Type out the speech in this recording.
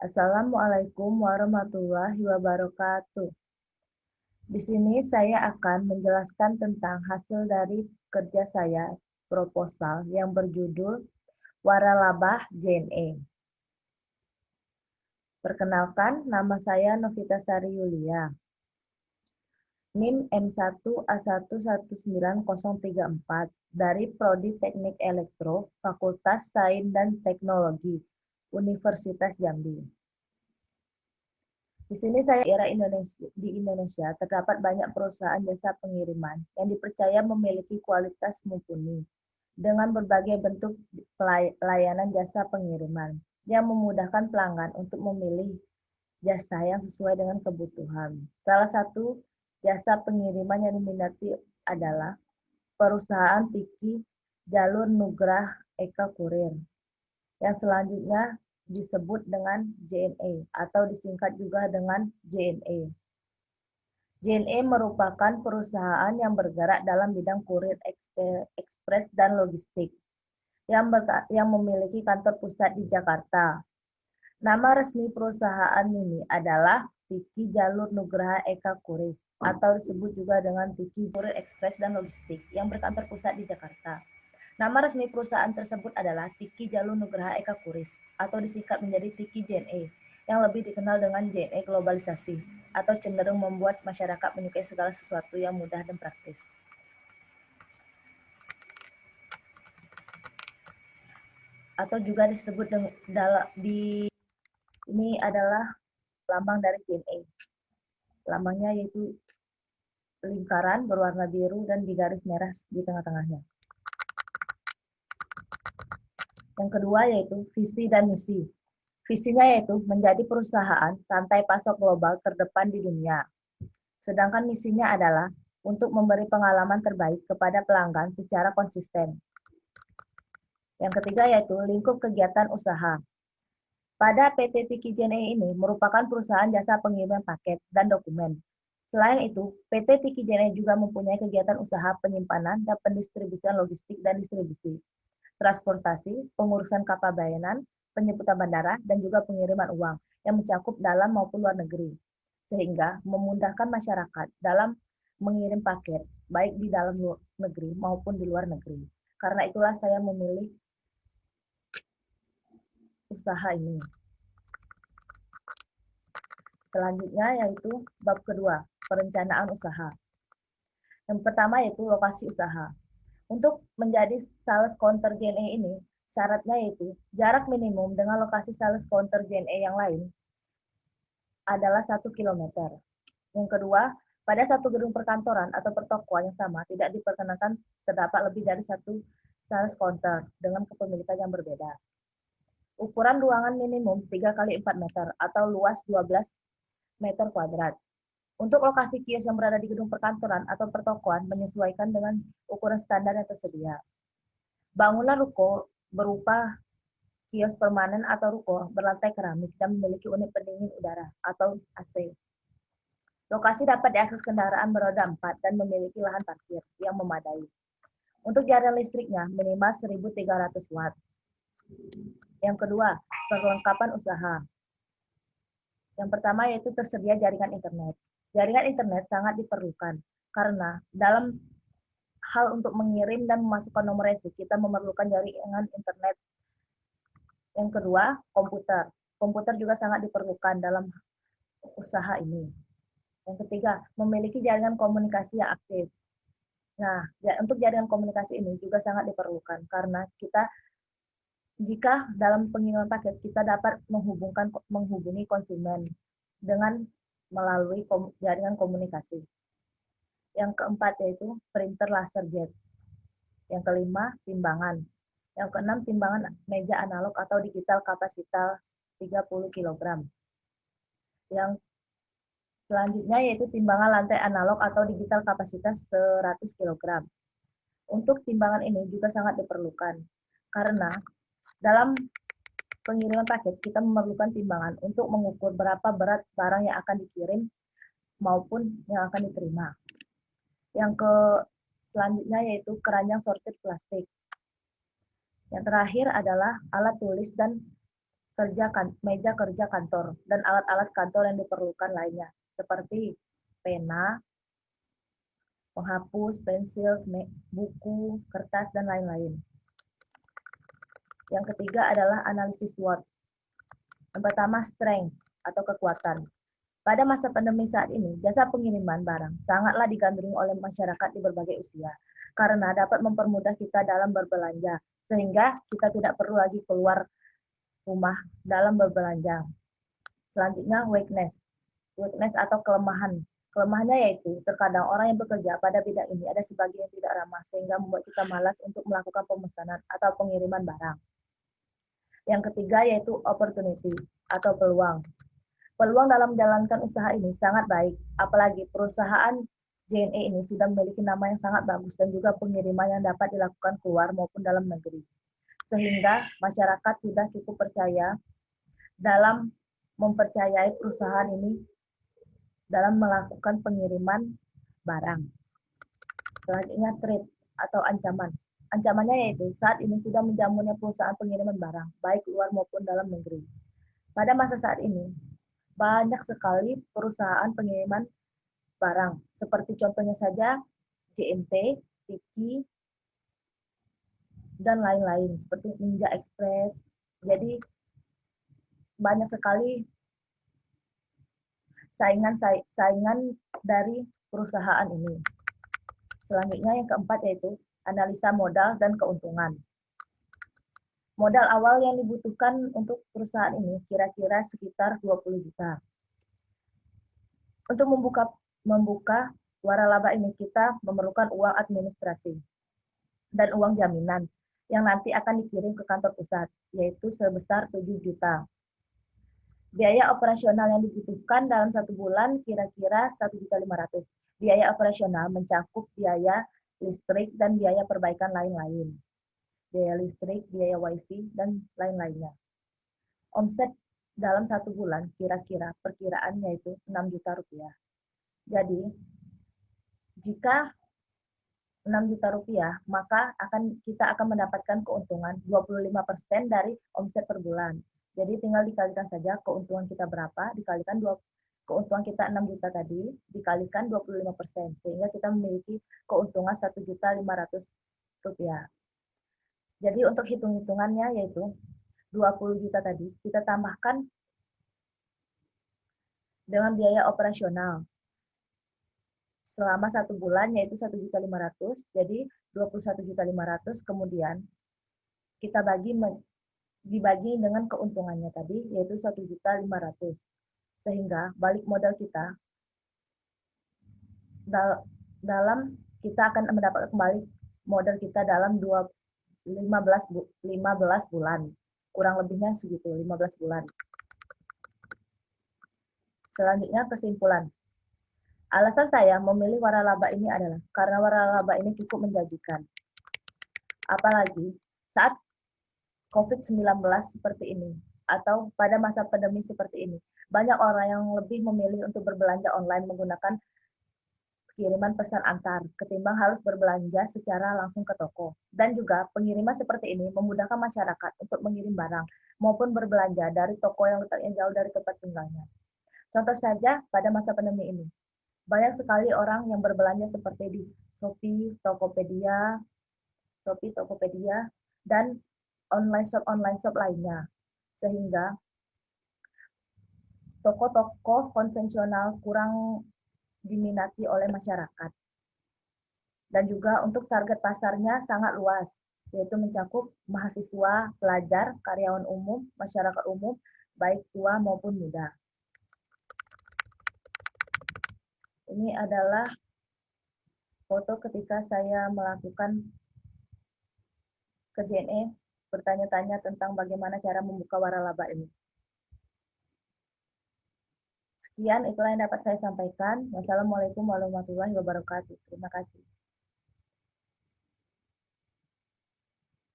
Assalamualaikum warahmatullahi wabarakatuh. Di sini saya akan menjelaskan tentang hasil dari kerja saya proposal yang berjudul Waralabah JNE. Perkenalkan, nama saya Novita Sari Yulia. NIM M1A119034 dari Prodi Teknik Elektro, Fakultas Sains dan Teknologi, Universitas Jambi. Di sini di Indonesia terdapat banyak perusahaan jasa pengiriman yang dipercaya memiliki kualitas mumpuni dengan berbagai bentuk layanan jasa pengiriman yang memudahkan pelanggan untuk memilih jasa yang sesuai dengan kebutuhan. Salah satu jasa pengiriman yang diminati adalah perusahaan Tiki Jalur Nugrah Eka Kurir, yang selanjutnya disebut dengan JNE atau disingkat juga dengan JNE. JNE merupakan perusahaan yang bergerak dalam bidang kurir ekspres dan logistik yang memiliki kantor pusat di Jakarta. Nama resmi perusahaan ini adalah Tiki Jalur Nugraha Eka Kurir atau disebut juga dengan Tiki Kurir Ekspres dan Logistik yang berkantor pusat di Jakarta. Nama resmi perusahaan tersebut adalah Tiki Jalur Nugraha Eka Kuris atau disingkat menjadi Tiki JNE yang lebih dikenal dengan JNE globalisasi atau cenderung membuat masyarakat menyukai segala sesuatu yang mudah dan praktis. Atau juga disebut ini adalah lambang dari JNE. Lambangnya yaitu lingkaran berwarna biru dan digaris merah di tengah-tengahnya. Yang kedua yaitu visi dan misi. Visinya yaitu menjadi perusahaan rantai pasok global terdepan di dunia. Sedangkan misinya adalah untuk memberi pengalaman terbaik kepada pelanggan secara konsisten. Yang ketiga yaitu lingkup kegiatan usaha. Pada PT Tiki JNE ini merupakan perusahaan jasa pengiriman paket dan dokumen. Selain itu, PT Tiki JNE juga mempunyai kegiatan usaha penyimpanan dan pendistribusian logistik dan distribusi, transportasi, pengurusan kapal bayanan, penjemputan bandara, dan juga pengiriman uang yang mencakup dalam maupun luar negeri, sehingga memudahkan masyarakat dalam mengirim paket, baik di dalam negeri maupun di luar negeri. Karena itulah saya memilih usaha ini. Selanjutnya yaitu bab kedua, perencanaan usaha. Yang pertama yaitu lokasi usaha. Untuk menjadi sales counter JNE ini, syaratnya yaitu jarak minimum dengan lokasi sales counter JNE yang lain adalah 1 km. Yang kedua, pada satu gedung perkantoran atau pertokoan yang sama tidak diperkenankan terdapat lebih dari satu sales counter dengan kepemilikan yang berbeda. Ukuran ruangan minimum 3 x 4 meter atau luas 12 meter kuadrat. Untuk lokasi kios yang berada di gedung perkantoran atau pertokoan menyesuaikan dengan ukuran standar yang tersedia. Bangunan ruko berupa kios permanen atau ruko berlantai keramik dan memiliki unit pendingin udara atau AC. Lokasi dapat diakses kendaraan beroda 4 dan memiliki lahan parkir yang memadai. Untuk jaringan listriknya minimal 1.300 watt. Yang kedua, perlengkapan usaha. Yang pertama yaitu tersedia jaringan internet. Jaringan internet sangat diperlukan karena dalam hal untuk mengirim dan memasukkan nomor resi kita memerlukan jaringan internet. Yang kedua, komputer. Komputer juga sangat diperlukan dalam usaha ini. Yang ketiga, memiliki jaringan komunikasi yang aktif. Nah, untuk jaringan komunikasi ini juga sangat diperlukan karena jika dalam pengiriman paket kita dapat menghubungi konsumen dengan melalui jaringan komunikasi. Yang keempat yaitu printer laser jet. Yang kelima, timbangan. Yang keenam, timbangan meja analog atau digital kapasitas 30 kg. Yang selanjutnya yaitu timbangan lantai analog atau digital kapasitas 100 kg. Untuk timbangan ini juga sangat diperlukan karena dalam pengiriman paket kita memerlukan timbangan untuk mengukur berapa berat barang yang akan dikirim maupun yang akan diterima. Yang selanjutnya yaitu keranjang sortir plastik. Yang terakhir adalah alat tulis dan meja kerja kantor, dan alat-alat kantor yang diperlukan lainnya, seperti pena, penghapus, pensil, buku, kertas, dan lain-lain. Yang ketiga adalah analisis SWOT. Yang pertama, strength atau kekuatan. Pada masa pandemi saat ini, jasa pengiriman barang sangatlah digandrungi oleh masyarakat di berbagai usia, karena dapat mempermudah kita dalam berbelanja, sehingga kita tidak perlu lagi keluar rumah dalam berbelanja. Selanjutnya, weakness. Weakness atau kelemahan. Kelemahannya yaitu, terkadang orang yang bekerja pada bidang ini ada sebagian yang tidak ramah, sehingga membuat kita malas untuk melakukan pemesanan atau pengiriman barang. Yang ketiga yaitu opportunity atau peluang. Peluang dalam menjalankan usaha ini sangat baik, apalagi perusahaan JNE ini sudah memiliki nama yang sangat bagus dan juga pengiriman yang dapat dilakukan keluar maupun dalam negeri. Sehingga masyarakat sudah cukup percaya dalam mempercayai perusahaan ini dalam melakukan pengiriman barang. Selanjutnya, threat atau ancaman. Ancamannya yaitu saat ini sudah menjamurnya perusahaan pengiriman barang, baik luar maupun dalam negeri. Pada masa saat ini, banyak sekali perusahaan pengiriman barang, seperti contohnya saja JNT, Tiki, dan lain-lain, seperti Ninja Express. Jadi, banyak sekali saingan dari perusahaan ini. Selanjutnya yang keempat yaitu analisa modal dan keuntungan. Modal awal yang dibutuhkan untuk perusahaan ini kira-kira sekitar 20 juta. Untuk membuka waralaba ini kita memerlukan uang administrasi dan uang jaminan yang nanti akan dikirim ke kantor pusat, yaitu sebesar 7 juta. Biaya operasional yang dibutuhkan dalam 1 bulan kira-kira 1.500.000. Biaya operasional mencakup biaya listrik dan biaya perbaikan lain-lain. Biaya listrik, biaya wifi, dan lain-lainnya. Omset dalam 1 bulan kira-kira perkiraan yaitu 6 juta rupiah. Jadi, jika 6 juta rupiah, maka kita akan mendapatkan keuntungan 25% dari omset per bulan. Jadi tinggal dikalikan saja keuntungan kita berapa, dikalikan keuntungan kita 6 juta tadi, dikalikan 25%, sehingga kita memiliki keuntungan 1.500.000 rupiah. Jadi untuk hitung-hitungannya yaitu 20 juta tadi, kita tambahkan dengan biaya operasional selama 1 bulan yaitu 1.500.000, jadi 21.500.000, kemudian kita dibagi dengan keuntungannya tadi yaitu 1.500.000, sehingga balik modal kita dalam kita akan mendapat kembali modal kita dalam 15 bulan, kurang lebihnya segitu, 15 bulan. Selanjutnya kesimpulan. Alasan saya memilih waralaba ini adalah karena waralaba ini cukup menjanjikan. Apalagi saat COVID-19 seperti ini, atau pada masa pandemi seperti ini, banyak orang yang lebih memilih untuk berbelanja online menggunakan kiriman pesan antar, ketimbang harus berbelanja secara langsung ke toko. Dan juga pengiriman seperti ini memudahkan masyarakat untuk mengirim barang, maupun berbelanja dari toko yang letaknya jauh dari tempat tinggalnya. Contoh saja pada masa pandemi ini, banyak sekali orang yang berbelanja seperti di Shopee, Tokopedia, dan online shop lainnya. Sehingga toko-toko konvensional kurang diminati oleh masyarakat. Dan juga untuk target pasarnya sangat luas, yaitu mencakup mahasiswa, pelajar, karyawan umum, masyarakat umum, baik tua maupun muda. Ini adalah foto ketika saya melakukan ke JNE, bertanya-tanya tentang bagaimana cara membuka waralaba ini. Sekian, itulah yang dapat saya sampaikan. Wassalamualaikum warahmatullahi wabarakatuh. Terima kasih.